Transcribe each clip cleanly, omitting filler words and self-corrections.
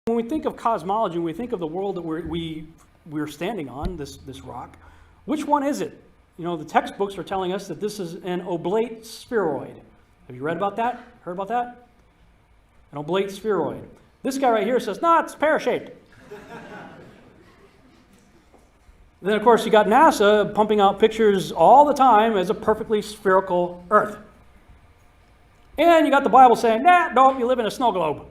When we think of cosmology, when we think of the world that we're standing on, this rock, which one is it? You know, the textbooks are telling us that this is an oblate spheroid. Have you read about that? Heard about that? An oblate spheroid. This guy right here says, no, it's pear-shaped. Then, of course, you got NASA pumping out pictures all the time as a perfectly spherical Earth. And you got the Bible saying, nah, no, you live in a snow globe.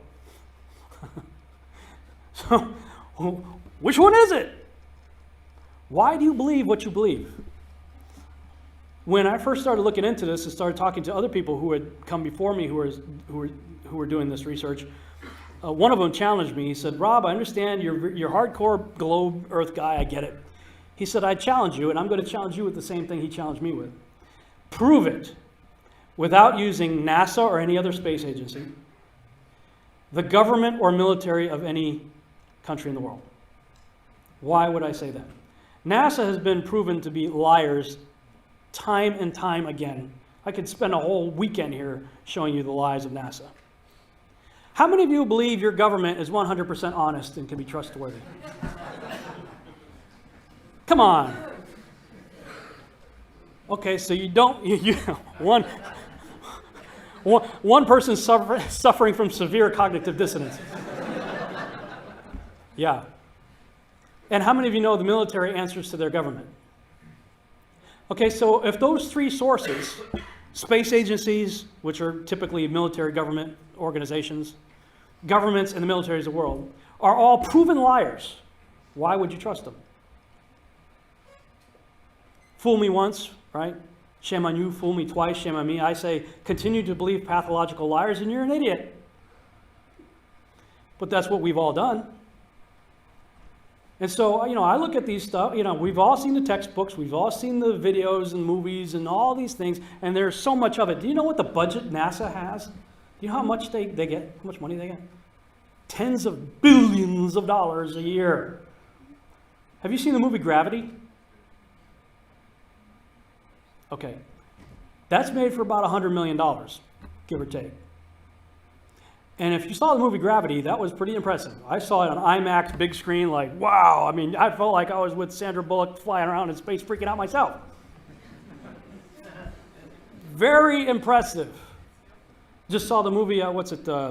So, which one is it? Why do you believe what you believe? When I first started looking into this and started talking to other people who had come before me who were doing this research, one of them challenged me. He said, Rob, I understand you're hardcore globe Earth guy, I get it. He said, I challenge you, and I'm going to challenge you with the same thing he challenged me with. Prove it without using NASA or any other space agency, the government or military of any country in the world. Why would I say that? NASA has been proven to be liars time and time again. I could spend a whole weekend here showing you the lies of NASA. How many of you believe your government is 100% honest and can be trustworthy? Come on. Okay, so you don't, one person suffering from severe cognitive dissonance. Yeah. And how many of you know the military answers to their government? Okay, so if those three sources, space agencies, which are typically military government organizations, governments and the militaries of the world, are all proven liars, why would you trust them? Fool me once, right? Shame on you. Fool me twice, shame on me. I say, continue to believe pathological liars and you're an idiot. But that's what we've all done. And so, I look at these stuff, we've all seen the textbooks, we've all seen the videos and movies and all these things, and there's so much of it. Do you know what the budget NASA has? Do you know how much they get, how much money they get? Tens of billions of dollars a year. Have you seen the movie Gravity? Okay, that's made for about $100 million, give or take. And if you saw the movie Gravity, that was pretty impressive. I saw it on IMAX, big screen, like, wow. I mean, I felt like I was with Sandra Bullock flying around in space, freaking out myself. Very impressive. Just saw the movie,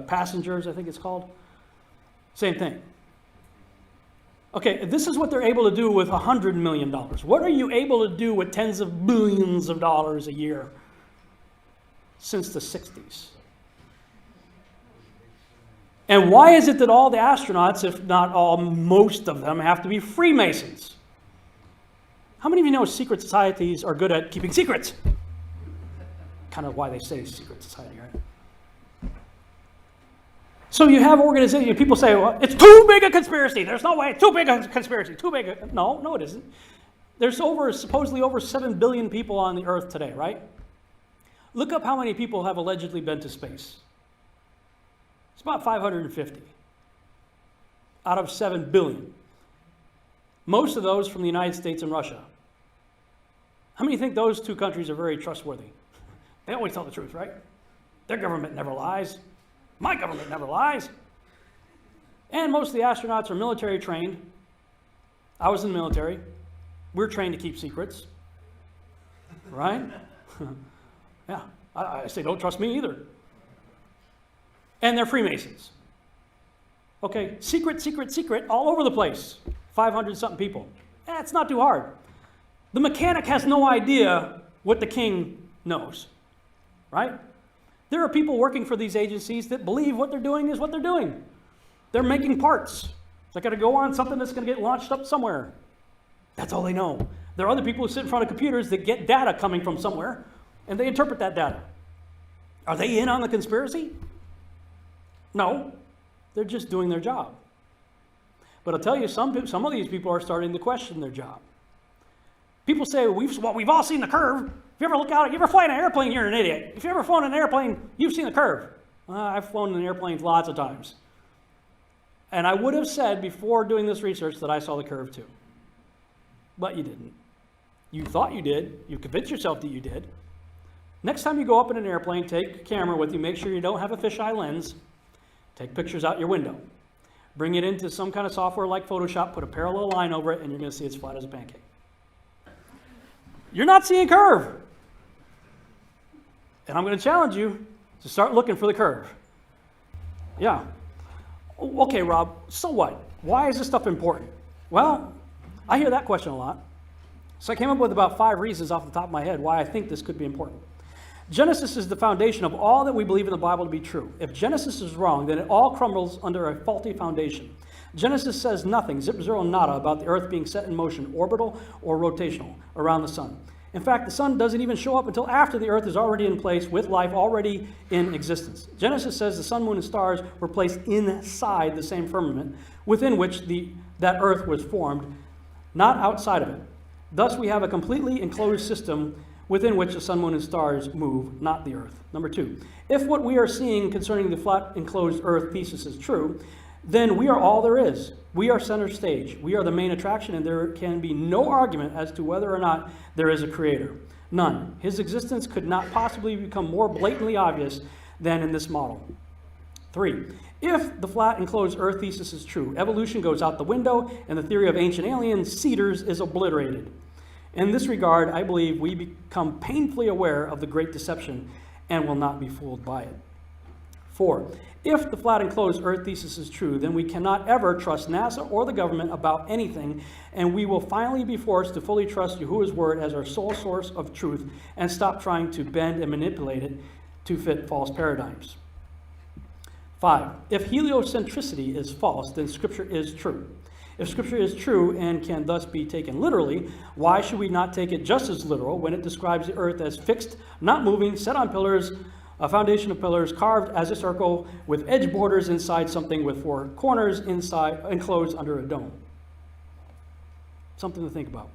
Passengers, I think it's called. Same thing. Okay, this is what they're able to do with $100 million. What are you able to do with tens of billions of dollars a year since the 60s? And why is it that all the astronauts, if not all, most of them, have to be Freemasons? How many of you know secret societies are good at keeping secrets? Kind of why they say secret society, right? So you have organizations, people say, well, it's too big a conspiracy. There's no way, too big a conspiracy, too big a... No, it isn't. There's supposedly over 7 billion people on the Earth today, right? Look up how many people have allegedly been to space. It's about 550 out of 7 billion. Most of those from the United States and Russia. How many think those two countries are very trustworthy? They always tell the truth, right? Their government never lies. My government never lies. And most of the astronauts are military trained. I was in the military. We're trained to keep secrets. Right? Yeah. I say, don't trust me either. And they're Freemasons. Okay, secret, all over the place. 500-something people. It's not too hard. The mechanic has no idea what the king knows. Right? There are people working for these agencies that believe what they're doing is what they're doing. They're making parts. They're going to go on something that's going to get launched up somewhere. That's all they know. There are other people who sit in front of computers that get data coming from somewhere, and they interpret that data. Are they in on the conspiracy? No. They're just doing their job. But I'll tell you, some of these people are starting to question their job. People say, we've all seen the curve. If you ever look out, you ever fly in an airplane, you're an idiot. If you ever flown in an airplane, you've seen the curve. I've flown in airplanes lots of times. And I would have said before doing this research that I saw the curve too. But you didn't. You thought you did. You convinced yourself that you did. Next time you go up in an airplane, take a camera with you. Make sure you don't have a fisheye lens. Take pictures out your window. Bring it into some kind of software like Photoshop, put a parallel line over it, and you're going to see it's flat as a pancake. You're not seeing a curve. And I'm going to challenge you to start looking for the curve. Yeah. Okay, Rob, so what? Why is this stuff important? Well, I hear that question a lot. So I came up with about 5 reasons off the top of my head why I think this could be important. Genesis is the foundation of all that we believe in the Bible to be true. If Genesis is wrong, then it all crumbles under a faulty foundation. Genesis says nothing, zip, zero, nada, about the earth being set in motion, orbital or rotational, around the sun. In fact, the sun doesn't even show up until after the earth is already in place with life already in existence. Genesis says the sun, moon, and stars were placed inside the same firmament within which that earth was formed, not outside of it. Thus, we have a completely enclosed system within which the sun, moon, and stars move, not the earth. Number 2, if what we are seeing concerning the flat enclosed earth thesis is true, then we are all there is. We are center stage. We are the main attraction, and there can be no argument as to whether or not there is a creator. None. His existence could not possibly become more blatantly obvious than in this model. 3, if the flat enclosed earth thesis is true, evolution goes out the window, and the theory of ancient alien cedars is obliterated. In this regard, I believe we become painfully aware of the great deception and will not be fooled by it. 4, if the flat enclosed earth thesis is true, then we cannot ever trust NASA or the government about anything, and we will finally be forced to fully trust Yahuwah's word as our sole source of truth and stop trying to bend and manipulate it to fit false paradigms. 5, if heliocentricity is false, then Scripture is true. If Scripture is true and can thus be taken literally, why should we not take it just as literal when it describes the earth as fixed, not moving, set on pillars, a foundation of pillars, carved as a circle, with edge borders inside something with 4 corners inside, enclosed under a dome? Something to think about.